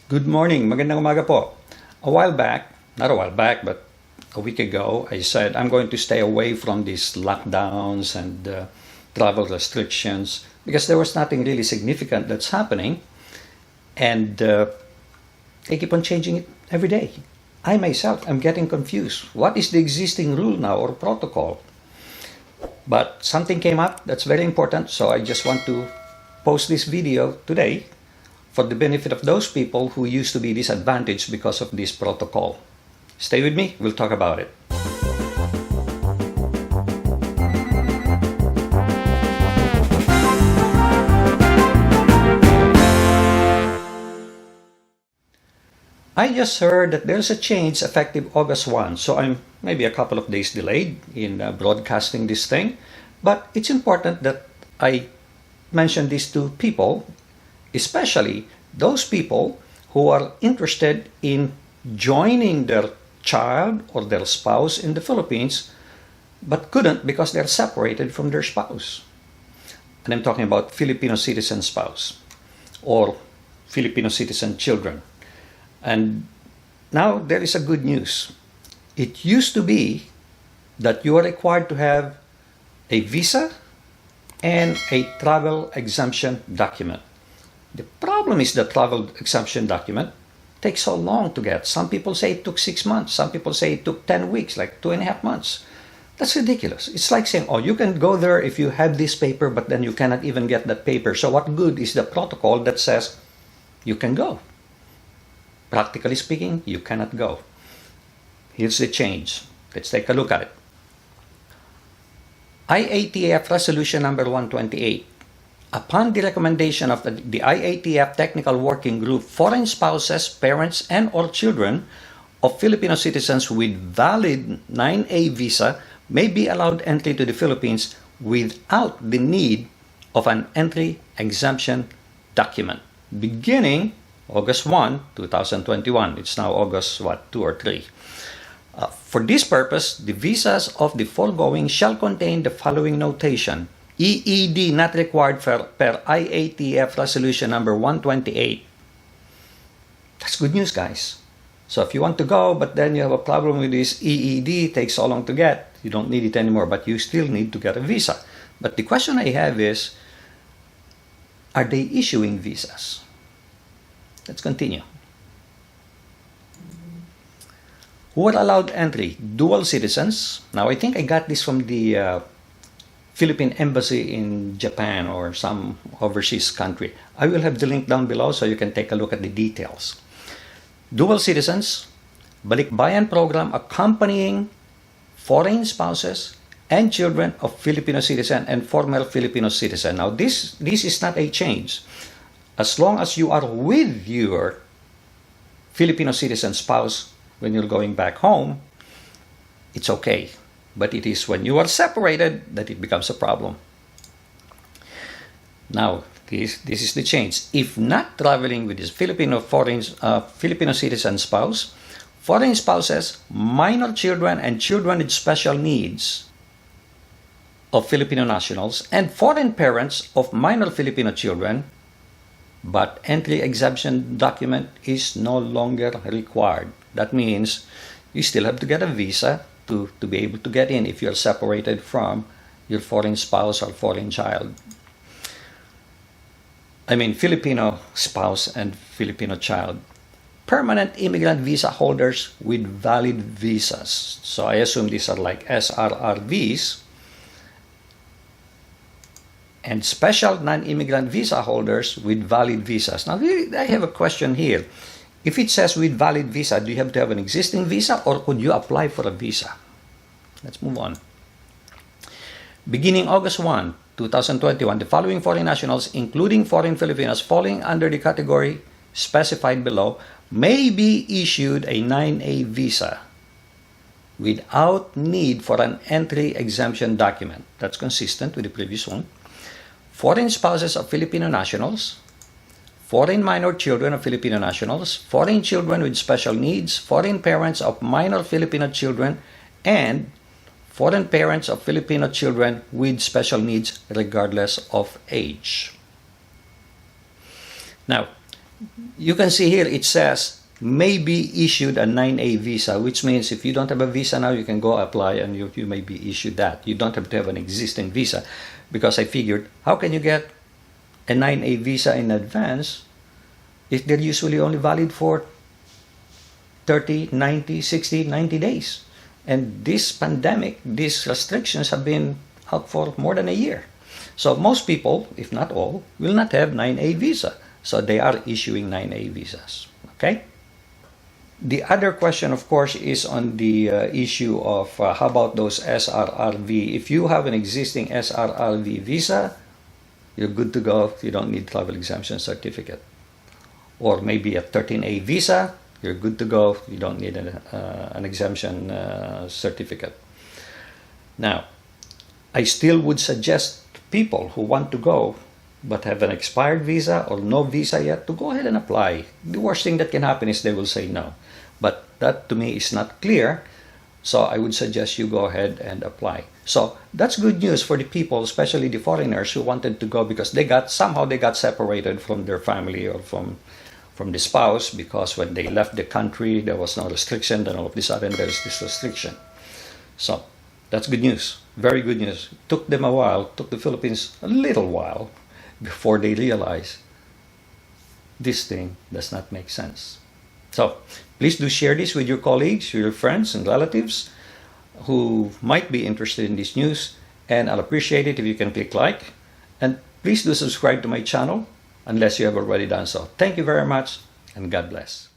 Good morning, magandang umaga po. Not a while back, but a week ago, I said I'm going to stay away from these lockdowns and travel restrictions because there was nothing really significant that's happening, and they keep on changing it every day. I myself am getting confused. What is the existing rule now or protocol? But something came up that's very important, so I just want to post this video today for the benefit of those people who used to be disadvantaged because of this protocol. Stay with me, we'll talk about it. I just heard that there's a change effective August 1, so I'm maybe a couple of days delayed in broadcasting this thing, but it's important that I mention this to people, especially those people who are interested in joining their child or their spouse in the Philippines but couldn't because they're separated from their spouse. And I'm talking about Filipino citizen spouse or Filipino citizen children. And now there is a good news. It used to be that you are required to have a visa and a travel exemption document. The problem is the travel exemption document takes so long to get. Some people say it took 6 months. Some people say it took 10 weeks, like 2.5 months. That's ridiculous. It's like saying, oh, you can go there if you have this paper, but then you cannot even get that paper. So what good is the protocol that says you can go? Practically speaking, you cannot go. Here's the change. Let's take a look at it. IATF Resolution number 128. Upon the recommendation of the IATF Technical Working Group, foreign spouses, parents, and or children of Filipino citizens with valid 9A visa may be allowed entry to the Philippines without the need of an entry exemption document, beginning August 1, 2021. It's now August, 2 or 3. For this purpose, the visas of the foregoing shall contain the following notation: EED not required per IATF Resolution number 128. That's good news, guys. So if you want to go, but then you have a problem with this EED, takes so long to get, you don't need it anymore, but you still need to get a visa. But the question I have is, are they issuing visas? Let's continue. Who are allowed entry? Dual citizens. Now, I think I got this from the Philippine Embassy in Japan or some overseas country. I will have the link down below so you can take a look at the details. Dual citizens, balikbayan program accompanying foreign spouses and children of Filipino citizen and former Filipino citizen. Now, this is not a change. As long as you are with your Filipino citizen spouse when you're going back home, it's okay. But it is when you are separated that it becomes a problem. Now, this is the change. If not traveling with his Filipino citizen spouse, foreign spouses, minor children, and children with special needs of Filipino nationals, and foreign parents of minor Filipino children, but entry exemption document is no longer required. That means you still have to get a visa to be able to get in if you're separated from your foreign spouse or foreign child. I mean, Filipino spouse and Filipino child. Permanent immigrant visa holders with valid visas. So I assume these are like SRRVs. And special non-immigrant visa holders with valid visas. Now, I have a question here. If it says with valid visa, do you have to have an existing visa or could you apply for a visa? Let's move on. Beginning August 1, 2021, the following foreign nationals, including foreign Filipinos falling under the category specified below, may be issued a 9A visa without need for an entry exemption document. That's consistent with the previous one. Foreign spouses of Filipino nationals, foreign minor children of Filipino nationals, foreign children with special needs, foreign parents of minor Filipino children, and foreign parents of Filipino children with special needs regardless of age. Now, you can see here it says may be issued a 9A visa, which means if you don't have a visa now, you can go apply and you may be issued that. You don't have to have an existing visa, because I figured, how can you get a 9A visa in advance if they're usually only valid for 30, 90, 60, 90 days? And this pandemic, these restrictions have been out for more than a year. So most people, if not all, will not have 9A visa. So they are issuing 9A visas. Okay? The other question, of course, is on the issue of how about those SRRV? If you have an existing SRRV visa, you're good to go. You don't need travel exemption certificate. Or maybe a 13A visa, you're good to go. You don't need an exemption certificate. Now, I still would suggest people who want to go but have an expired visa or no visa yet to go ahead and apply. The worst thing that can happen is they will say no. But that to me is not clear. So I would suggest you go ahead and apply. So that's good news for the people, especially the foreigners who wanted to go because somehow they got separated from their family or from the spouse, because when they left the country there was no restriction, then all of a sudden there's this restriction. So that's good news, very good news. It took them a while, took the Philippines a little while before they realized this thing does not make sense. So please do share this with your colleagues, your friends and relatives who might be interested in this news, and I'll appreciate it if you can click like, and please do subscribe to my channel unless you have already done so. Thank you very much, and God bless.